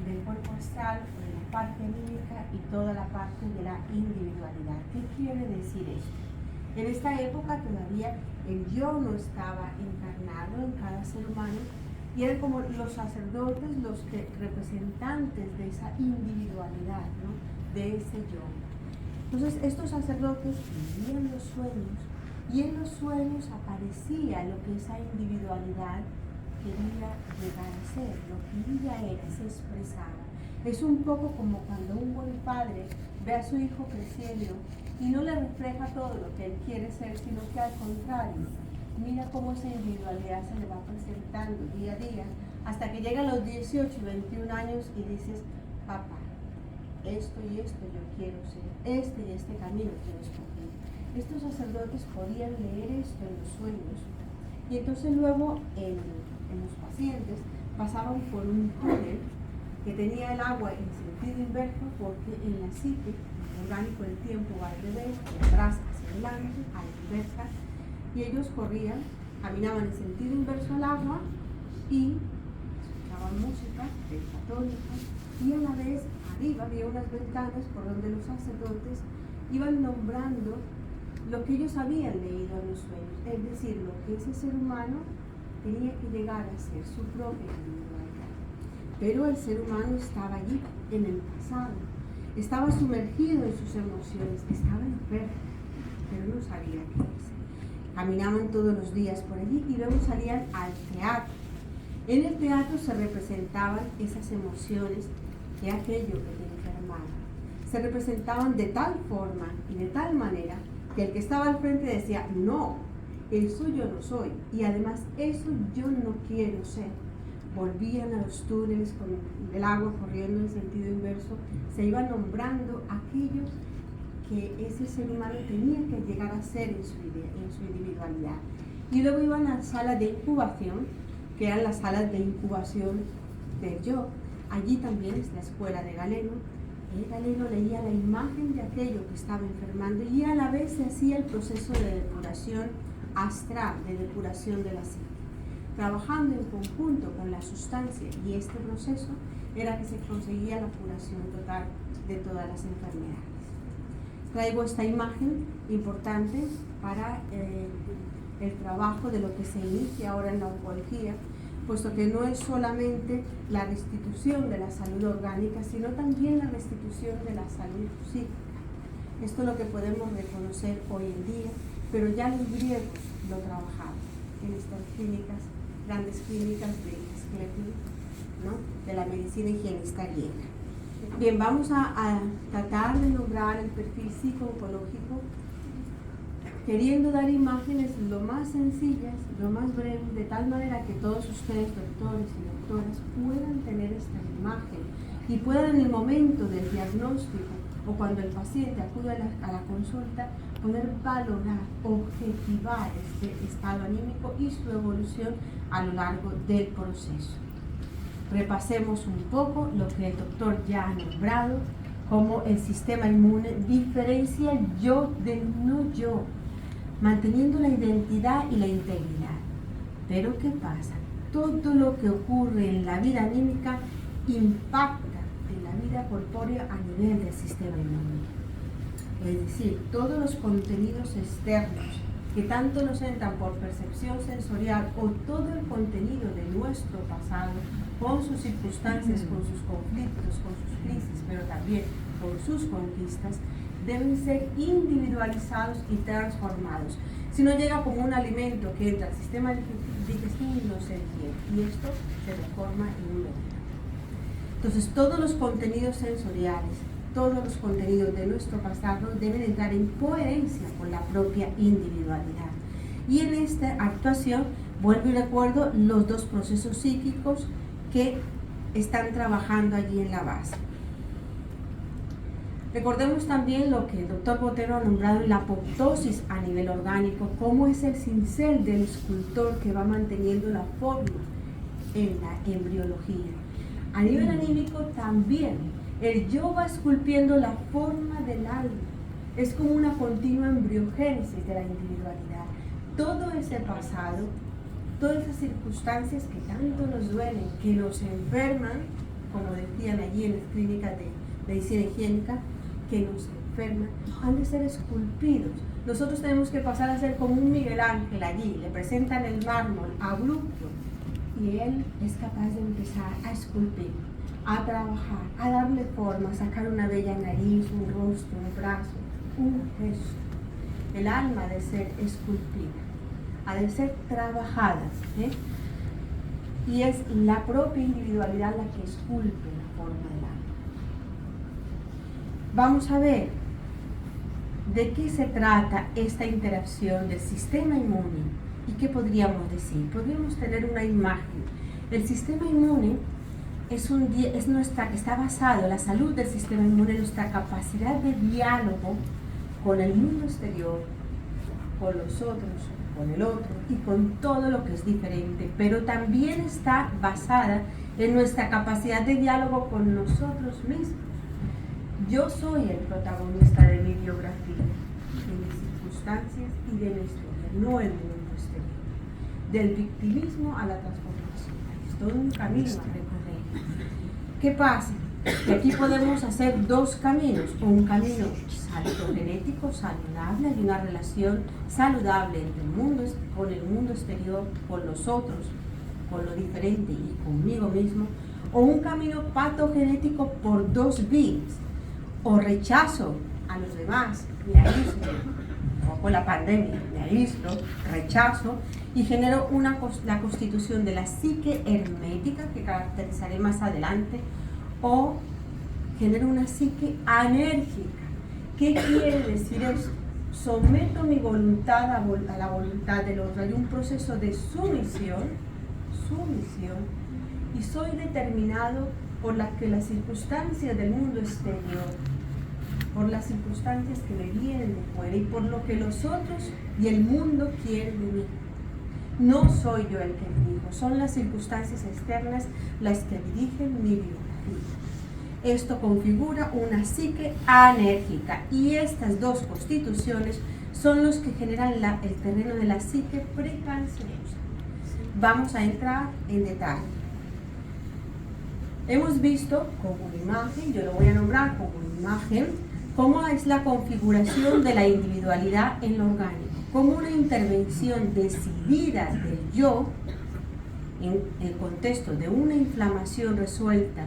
del cuerpo astral, de la parte anímica y toda la parte de la individualidad. ¿Qué quiere decir esto? En esta época todavía el yo no estaba encarnado en cada ser humano y eran como los sacerdotes los representantes de esa individualidad, ¿no? De ese yo. Entonces estos sacerdotes vivían los sueños y en los sueños aparecía lo que esa individualidad quería llegar a ser, lo que ella era, se expresaba. Es un poco como cuando un buen padre ve a su hijo creciendo y no le refleja todo lo que él quiere ser, sino que al contrario, mira cómo esa individualidad se le va presentando día a día, hasta que llega a los 18 y 21 años y dices, papá, esto y esto yo quiero ser, este y este camino quiero escoger. Estos sacerdotes podían leer esto en los sueños y entonces luego en los pacientes pasaban por un túnel que tenía el agua en sentido inverso, porque en la psique el orgánico del tiempo va al revés, de atrás hacia adelante, a la inversa, y ellos corrían, caminaban en sentido inverso al agua y escuchaban música católica, y a la vez arriba había unas ventanas por donde los sacerdotes iban nombrando lo que ellos habían leído en los sueños, es decir, lo que ese ser humano tenía que llegar a ser, su propia individualidad. Pero el ser humano estaba allí, en el pasado, estaba sumergido en sus emociones, estaba enfermo, pero no sabía qué hacer. Caminaban todos los días por allí y luego salían al teatro. En el teatro se representaban esas emociones de aquello que te enfermaba. Se representaban de tal forma y de tal manera que el que estaba al frente decía, no, eso yo no soy, y además eso yo no quiero ser. Volvían a los túneles con el agua corriendo en sentido inverso, se iban nombrando aquellos que ese ser humano tenía que llegar a ser en su individualidad. Y luego iban a salas de incubación, que eran las salas de incubación del yo. Allí también es la escuela de Galeno. Galeno leía la imagen de aquello que estaba enfermando y a la vez se hacía el proceso de depuración astral, de depuración de la psique. Trabajando en conjunto con la sustancia y este proceso era que se conseguía la curación total de todas las enfermedades. Traigo esta imagen importante para el trabajo de lo que se inicia ahora en la oncología, puesto que no es solamente la restitución de la salud orgánica, sino también la restitución de la salud psíquica. Esto es lo que podemos reconocer hoy en día, pero ya los griegos lo trabajaban en estas clínicas, grandes clínicas de Asclepio, ¿no? De la medicina higienista griega. Bien, vamos a tratar de lograr el perfil psico-oncológico, queriendo dar imágenes lo más sencillas, lo más breves, de tal manera que todos ustedes, doctores y doctoras, puedan tener esta imagen y puedan en el momento del diagnóstico o cuando el paciente acude a la consulta, poder valorar, objetivar este estado anímico y su evolución a lo largo del proceso. Repasemos un poco lo que el doctor ya ha nombrado, cómo el sistema inmune diferencia el yo del no yo, manteniendo la identidad y la integridad. Pero ¿qué pasa? Todo lo que ocurre en la vida anímica impacta en la vida corpórea a nivel del sistema inmune. Es decir, todos los contenidos externos que tanto nos entran por percepción sensorial o todo el contenido de nuestro pasado, con sus circunstancias, con sus conflictos, con sus crisis, pero también con sus conquistas, deben ser individualizados y transformados. Si no llega como un alimento que entra al sistema digestivo y no se digiere, y esto se transforma en un veneno. Entonces, todos los contenidos sensoriales, todos los contenidos de nuestro pasado deben entrar en coherencia con la propia individualidad. Y en esta actuación, vuelvo y recuerdo los dos procesos psíquicos que están trabajando allí en la base. Recordemos también lo que el doctor Botero ha nombrado en la apoptosis a nivel orgánico, cómo es el cincel del escultor que va manteniendo la forma en la embriología. A nivel anímico también, el yo va esculpiendo la forma del alma. Es como una continua embriogénesis de la individualidad. Todo ese pasado, todas esas circunstancias que tanto nos duelen, que nos enferman, como decían allí en las clínicas de medicina higiénica, que nos enferman, han de ser esculpidos. Nosotros tenemos que pasar a ser como un Miguel Ángel allí, le presentan el mármol abrupto y él es capaz de empezar a esculpir, a trabajar, a darle forma, a sacar una bella nariz, un rostro, un brazo, un gesto. El alma ha de ser esculpida, ha de ser trabajada, ¿eh? Y es la propia individualidad la que esculpe la forma del alma. Vamos a ver de qué se trata esta interacción del sistema inmune y qué podríamos decir. Podríamos tener una imagen. El sistema inmune está basado en la salud del sistema inmune, en nuestra capacidad de diálogo con el mundo exterior, con los otros, con el otro y con todo lo que es diferente, pero también está basada en nuestra capacidad de diálogo con nosotros mismos. Yo soy el protagonista de mi biografía, de mis circunstancias y de mi historia, no el mundo exterior. Del victimismo a la transformación. Es todo un camino a recorrer. ¿Qué pasa? Que aquí podemos hacer dos caminos, un camino saludogenético, saludable, hay una relación saludable entre con el mundo exterior, con los otros, con lo diferente y conmigo mismo, o un camino patogenético por dos vías, o rechazo a los demás, me aíslo, o con la pandemia, me aíslo, rechazo, y genero la constitución de la psique hermética, que caracterizaré más adelante, o genero una psique anérgica. ¿Qué quiere decir esto? Someto mi voluntad a la voluntad del otro. Hay un proceso de sumisión, y soy determinado por las circunstancias del mundo exterior, por las circunstancias que me vienen de fuera y por lo que los otros y el mundo quieren de mí. No soy yo el que dirijo, son las circunstancias externas las que dirigen mi biografía. Esto configura una psique anérgica y estas dos constituciones son los que generan el terreno de la psique precancerosa. Vamos a entrar en detalle. Hemos visto como una imagen, yo lo voy a nombrar como una imagen, cómo es la configuración de la individualidad en lo orgánico, como una intervención decidida del yo en el contexto de una inflamación resuelta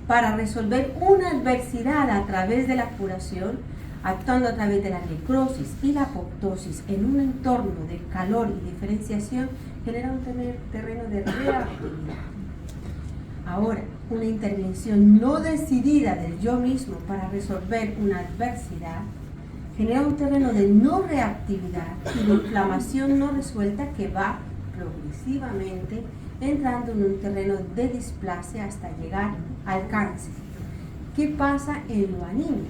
para resolver una adversidad a través de la curación, actuando a través de la necrosis y la apoptosis en un entorno de calor y diferenciación, genera un terreno de reactividad. Ahora, una intervención no decidida del yo mismo para resolver una adversidad genera un terreno de no reactividad y de inflamación no resuelta que va progresivamente entrando en un terreno de displasia hasta llegar al cáncer. ¿Qué pasa en lo anímico?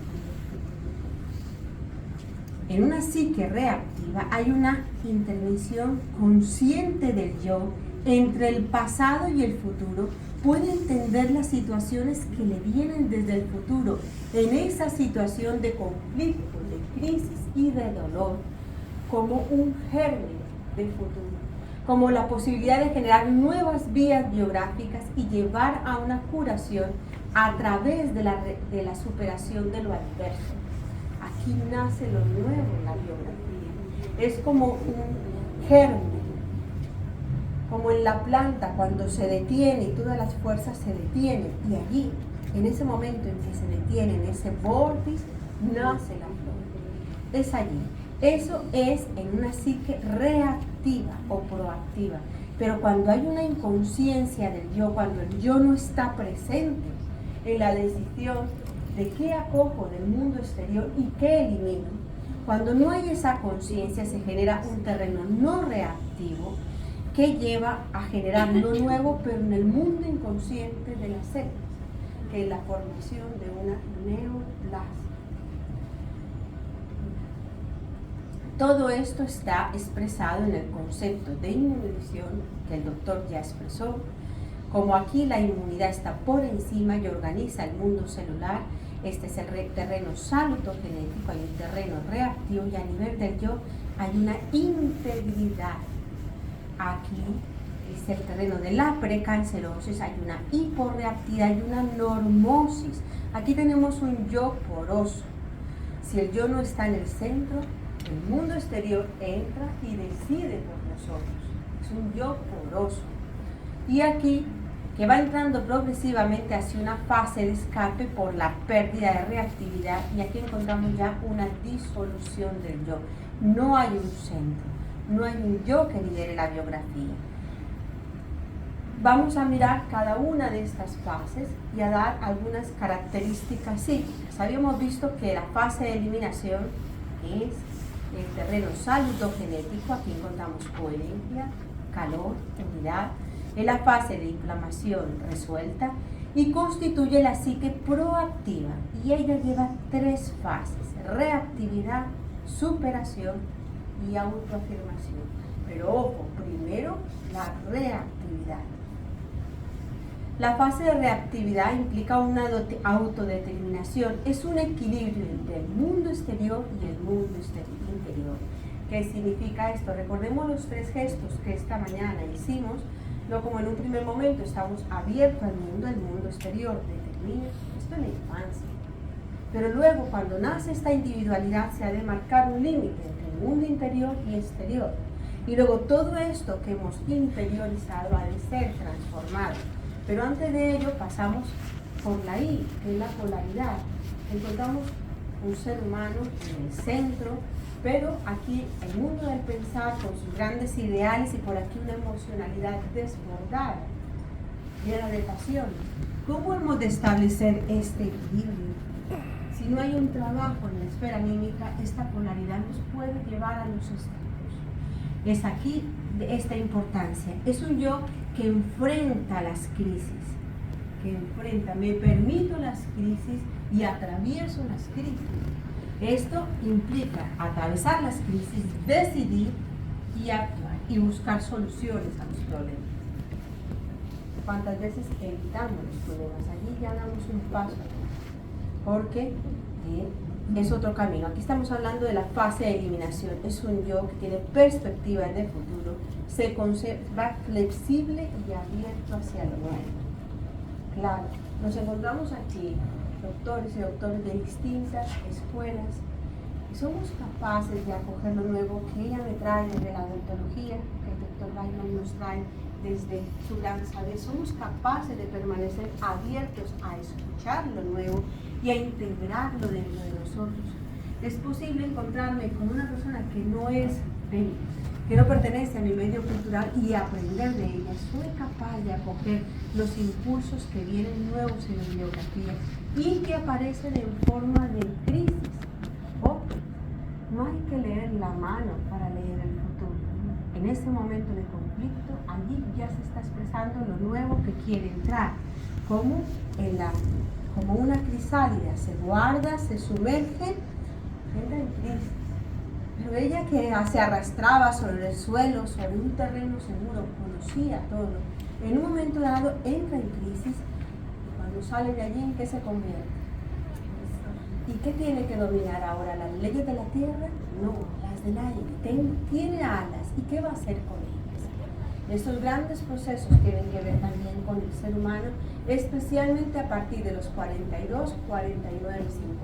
En una psique reactiva hay una intervención consciente del yo entre el pasado y el futuro. Puede entender las situaciones que le vienen desde el futuro en esa situación de conflicto, de crisis y de dolor como un germen de futuro, como la posibilidad de generar nuevas vías biográficas y llevar a una curación a través de la superación de lo adverso. Aquí nace lo nuevo en la biografía. Es como un germen, como en la planta cuando se detiene y todas las fuerzas se detienen, y allí, en ese momento en que se detiene, en ese vórtice, nace la flor. Es allí. Eso es en una psique reactiva o proactiva. Pero cuando hay una inconsciencia del yo, cuando el yo no está presente en la decisión de qué acojo del mundo exterior y qué elimino, cuando no hay esa conciencia se genera un terreno no reactivo que lleva a generar lo nuevo, pero en el mundo inconsciente de las células, que es la formación de una neoplasia. Todo esto está expresado en el concepto de inmunización que el doctor ya expresó. Como aquí la inmunidad está por encima y organiza el mundo celular, este es el terreno saludogenético, hay un terreno reactivo y a nivel del yo hay una integridad. Aquí es el terreno de la precancerosis, hay una hiporreactividad, hay una normosis. Aquí tenemos un yo poroso. Si el yo no está en el centro, el mundo exterior entra y decide por nosotros. Es un yo poroso. Y aquí, que va entrando progresivamente hacia una fase de escape por la pérdida de reactividad, y aquí encontramos ya una disolución del yo. No hay un centro, no hay un yo que lidere la biografía. Vamos a mirar cada una de estas fases y a dar algunas características psíquicas. Habíamos visto que la fase de eliminación es el terreno saludogenético, aquí encontramos coherencia, calor, unidad. Es la fase de inflamación resuelta y constituye la psique proactiva, y ella lleva 3 fases: reactividad, superación y autoafirmación. Pero ojo, primero la reactividad. La fase de reactividad implica una autodeterminación, es un equilibrio entre el mundo exterior y el mundo interior. ¿Qué significa esto? Recordemos los 3 gestos que esta mañana hicimos. No como en un primer momento estamos abiertos al mundo, el mundo exterior determina esto en la infancia. Pero luego, cuando nace esta individualidad, se ha de marcar un límite entre el mundo interior y exterior. Y luego todo esto que hemos interiorizado ha de ser transformado. Pero antes de ello pasamos por la I, que es la polaridad. Encontramos un ser humano en el centro, pero aquí el mundo del pensar con sus grandes ideales, y por aquí una emocionalidad desbordada, llena de pasión. ¿Cómo hemos de establecer este equilibrio? Si no hay un trabajo en la esfera anímica, esta polaridad nos puede llevar a los extremos. Es aquí de esta importancia. Es un yo que enfrenta las crisis, me permito las crisis y atravieso las crisis. Esto implica atravesar las crisis, decidir y actuar y buscar soluciones a los problemas. ¿Cuántas veces evitamos los problemas? Allí ya damos un paso, porque es otro camino. Aquí estamos hablando de la fase de eliminación. Es un yo que tiene perspectivas de futuro, se conserva flexible y abierto hacia lo nuevo. Claro, nos encontramos aquí doctores y doctores de distintas escuelas, y somos capaces de acoger lo nuevo que ella me trae desde la odontología, que el doctor Rayman nos trae desde su gran saber. Somos capaces de permanecer abiertos a escuchar lo nuevo y a integrarlo dentro de nosotros. Es posible encontrarme con una persona que no es de mí, que no pertenece a mi medio cultural, y aprender de ella. Soy capaz de acoger los impulsos que vienen nuevos en mi biografía y que aparecen en forma de crisis. No hay que leer la mano para leer el futuro. En ese momento de conflicto, allí ya se está expresando lo nuevo que quiere entrar, como una crisálida, se guarda, se sumerge, entra en crisis. Pero ella, que se arrastraba sobre el suelo, sobre un terreno seguro, conocía todo, en un momento dado entra en crisis, y cuando sale de allí, ¿en qué se convierte? ¿Y qué tiene que dominar ahora? ¿Las leyes de la tierra? No, las del aire. Tiene alas, ¿y qué va a hacer con ellas? Estos grandes procesos tienen que ver también con el ser humano, especialmente a partir de los 42, 49 y 50.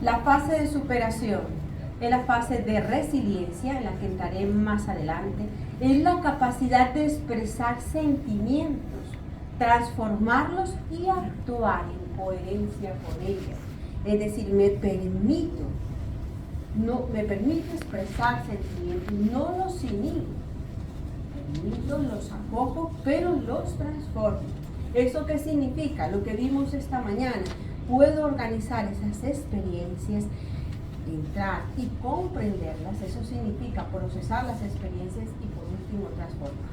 La fase de superación es la fase de resiliencia, en la que entraré más adelante. Es la capacidad de expresar sentimientos, transformarlos y actuar en coherencia con ellos. Es decir, me permito expresar sentimientos, no los inhibo, los acojo, pero los transformo. ¿Eso qué significa? Lo que vimos esta mañana. Puedo organizar esas experiencias, entrar y comprenderlas. Eso significa procesar las experiencias y, por último, transformarlas.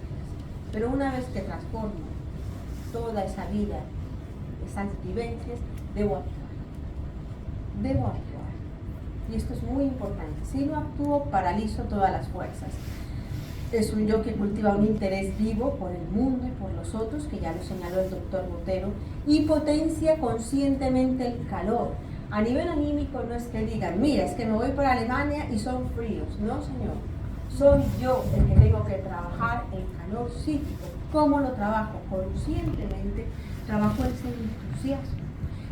Pero una vez que transformo toda esa vida, esas vivencias, debo actuar. Y esto es muy importante. Si no actúo, paralizo todas las fuerzas. Es un yo que cultiva un interés vivo por el mundo y por los otros, que ya lo señaló el doctor Botero, y potencia conscientemente el calor. A nivel anímico no es que digan, mira, es que me voy para Alemania y son fríos. No, señor. Soy yo el que tengo que trabajar el calor psíquico. ¿Cómo lo trabajo? Conscientemente trabajo ese entusiasmo,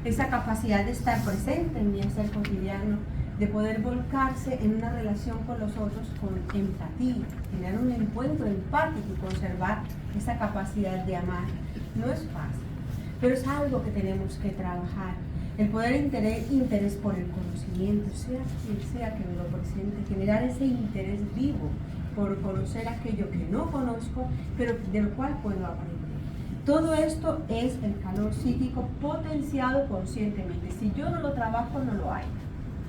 esa capacidad de estar presente en mi hacer cotidiano, de poder volcarse en una relación con los otros con empatía, tener un encuentro empático y conservar esa capacidad de amar. No es fácil, pero es algo que tenemos que trabajar. El poder tener interés por el conocimiento, sea quien sea que me lo presente, generar ese interés vivo por conocer aquello que no conozco, pero de lo cual puedo aprender. Todo esto es el calor psíquico potenciado conscientemente. Si yo no lo trabajo, no lo hay.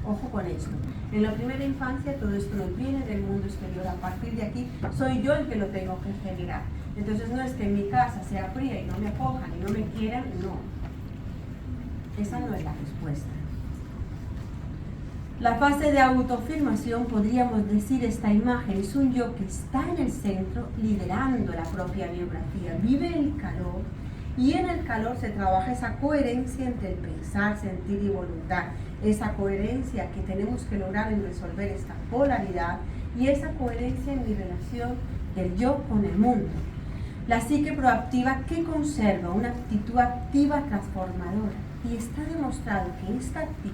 Ojo con esto. En la primera infancia todo esto nos viene del mundo exterior. A partir de aquí soy yo el que lo tengo que generar. Entonces no es que en mi casa sea fría y no me acojan y no me quieran, no. Esa no es la respuesta. La fase de autoafirmación, podríamos decir, esta imagen es un yo que está en el centro liderando la propia biografía, vive el calor y en el calor se trabaja esa coherencia entre el pensar, sentir y voluntad, esa coherencia que tenemos que lograr en resolver esta polaridad y esa coherencia en mi relación del yo con el mundo. La psique proactiva que conserva una actitud activa transformadora y está demostrado que esta actitud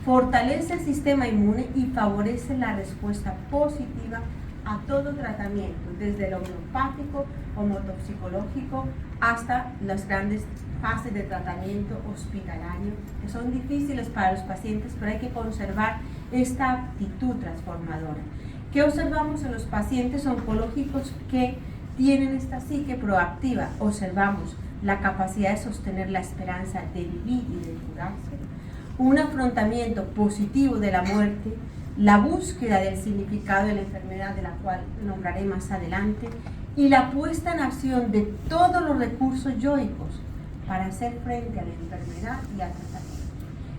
fortalece el sistema inmune y favorece la respuesta positiva a todo tratamiento, desde lo homeopático, homotoxicológico, hasta las grandes fases de tratamiento hospitalario, que son difíciles para los pacientes, pero hay que conservar esta actitud transformadora. ¿Qué observamos en los pacientes oncológicos que tienen esta psique proactiva? Observamos la capacidad de sostener la esperanza de vivir y de curarse, un afrontamiento positivo de la muerte, la búsqueda del significado de la enfermedad, de la cual nombraré más adelante, y la puesta en acción de todos los recursos yoicos para hacer frente a la enfermedad y al tratamiento.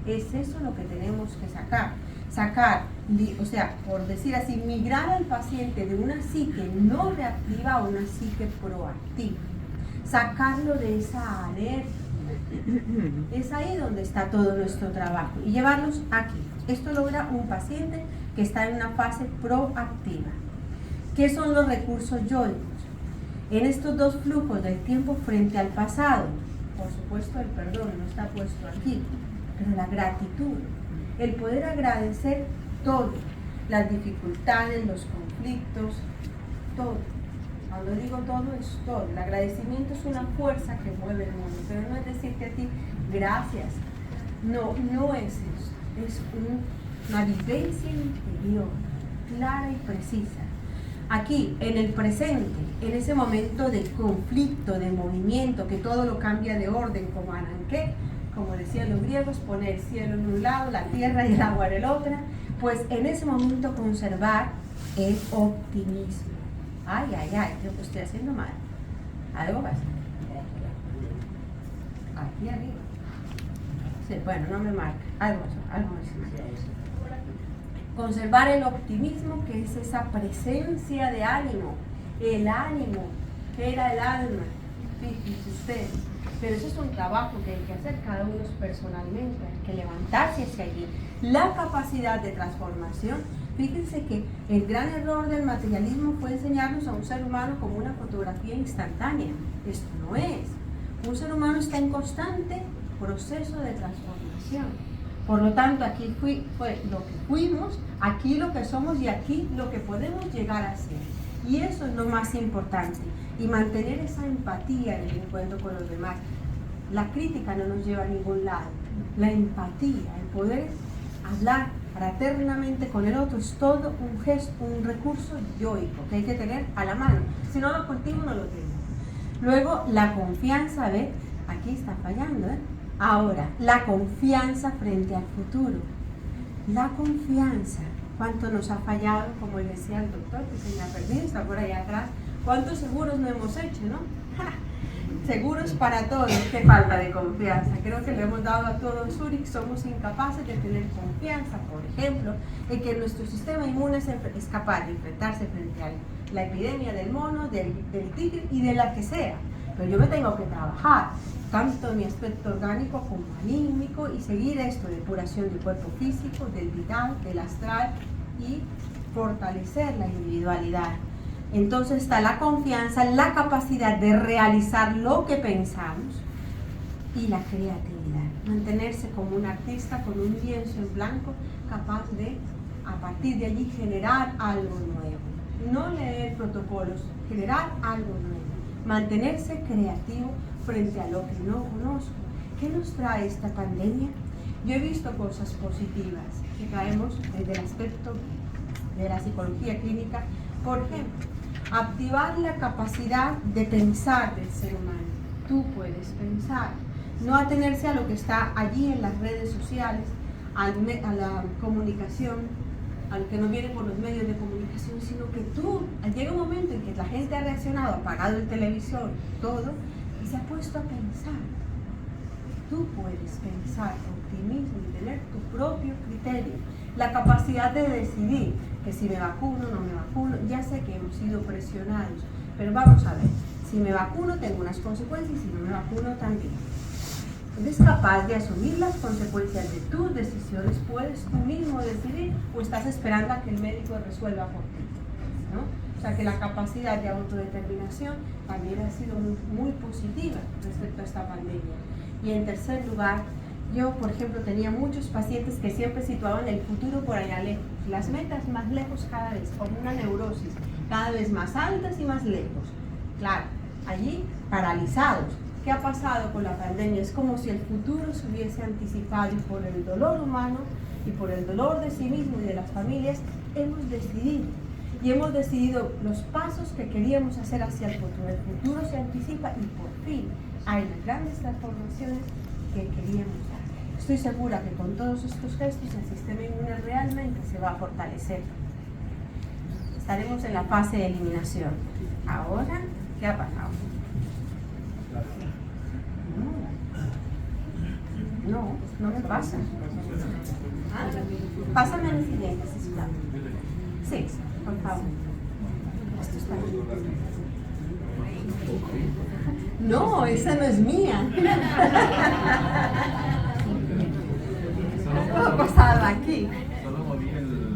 Es eso lo que tenemos que sacar, o sea, por decir así, migrar al paciente de una psique no reactiva a una psique proactiva, sacarlo de esa alerta. Es ahí donde está todo nuestro trabajo y llevarlos aquí. Esto logra un paciente que está en una fase proactiva. ¿Qué son los recursos yoicos? En estos dos flujos del tiempo frente al pasado, por supuesto el perdón no está puesto aquí, pero la gratitud, el poder agradecer todo, las dificultades, los conflictos, todo. Cuando digo todo, es todo. El agradecimiento es una fuerza que mueve el mundo, pero no es decirte a ti gracias. No, no es eso. Es una vivencia interior, clara y precisa. Aquí, en el presente, en ese momento de conflicto, de movimiento, que todo lo cambia de orden, como Ananké, como decían los griegos, poner el cielo en un lado, la tierra y el agua en el otro, pues en ese momento conservar el optimismo. Ay, creo que estoy haciendo mal. Algo pasa. Aquí arriba. Sí, bueno, no me marca. Algo más. Conservar el optimismo, que es esa presencia de ánimo. El ánimo, que era el alma. Fíjense ustedes. Pero eso es un trabajo que hay que hacer cada uno personalmente. Hay que levantarse hacia allí. La capacidad de transformación. Fíjense que el gran error del materialismo fue enseñarnos a un ser humano como una fotografía instantánea. Esto no es. Un ser humano está en constante proceso de transformación. Por lo tanto, aquí fue lo que fuimos, aquí lo que somos y aquí lo que podemos llegar a ser. Y eso es lo más importante. Y mantener esa empatía en el encuentro con los demás. La crítica no nos lleva a ningún lado. La empatía, el poder hablar fraternamente con el otro es todo un gesto, un recurso yoico que hay que tener a la mano. Si no lo cultivo, no lo tengo. Luego, la confianza, ¿ves? Aquí está fallando, ¿eh? Ahora, la confianza frente al futuro. La confianza. ¿Cuánto nos ha fallado? Como decía el doctor, que se me ha perdido, está por allá atrás. ¿Cuántos seguros no hemos hecho, no? Seguros para todos, qué falta de confianza. Creo que le hemos dado a todo en Zurich, somos incapaces de tener confianza, por ejemplo, en que nuestro sistema inmune es capaz de enfrentarse frente a la epidemia del mono, del tigre y de la que sea. Pero yo me tengo que trabajar, tanto en mi aspecto orgánico como anímico, y seguir esto, depuración del cuerpo físico, del vital, del astral y fortalecer la individualidad. Entonces está la confianza, la capacidad de realizar lo que pensamos y la creatividad. Mantenerse como un artista con un lienzo en blanco, capaz de, a partir de allí, generar algo nuevo. No leer protocolos, generar algo nuevo. Mantenerse creativo frente a lo que no conozco. ¿Qué nos trae esta pandemia? Yo he visto cosas positivas que traemos desde el aspecto de la psicología clínica. Por ejemplo, activar la capacidad de pensar del ser humano. Tú puedes pensar, no atenerse a lo que está allí en las redes sociales, a la comunicación, al que nos viene por los medios de comunicación, sino que tú, llega un momento en que la gente ha reaccionado, apagado el televisor, todo, y se ha puesto a pensar. Tú puedes pensar por ti mismo y tener tu propio criterio, la capacidad de decidir que si me vacuno o no me vacuno. Ya sé que hemos sido presionados, pero vamos a ver, si me vacuno tengo unas consecuencias y si no me vacuno también. Eres capaz de asumir las consecuencias de tus decisiones, puedes tú mismo decidir o estás esperando a que el médico resuelva por ti, ¿no? O sea que la capacidad de autodeterminación también ha sido muy positiva respecto a esta pandemia. Y en tercer lugar, yo por ejemplo tenía muchos pacientes que siempre situaban el futuro por allá lejos, las metas más lejos cada vez, como una neurosis, cada vez más altas y más lejos. Claro, allí paralizados. ¿Qué ha pasado con la pandemia? Es como si el futuro se hubiese anticipado y por el dolor humano y por el dolor de sí mismo y de las familias hemos decidido. Y hemos decidido los pasos que queríamos hacer hacia el futuro. El futuro se anticipa y por fin hay las grandes transformaciones que queríamos dar. Estoy segura que con todos estos gestos el sistema inmune realmente se va a fortalecer. Estaremos en la fase de eliminación. Ahora, ¿qué ha pasado? No me pasa. ¿Ah? Pásame el siguiente, si claro. Sí, por favor. Esto está bien. No, esa no es mía. ¿Qué ha pasado aquí? Solo moví el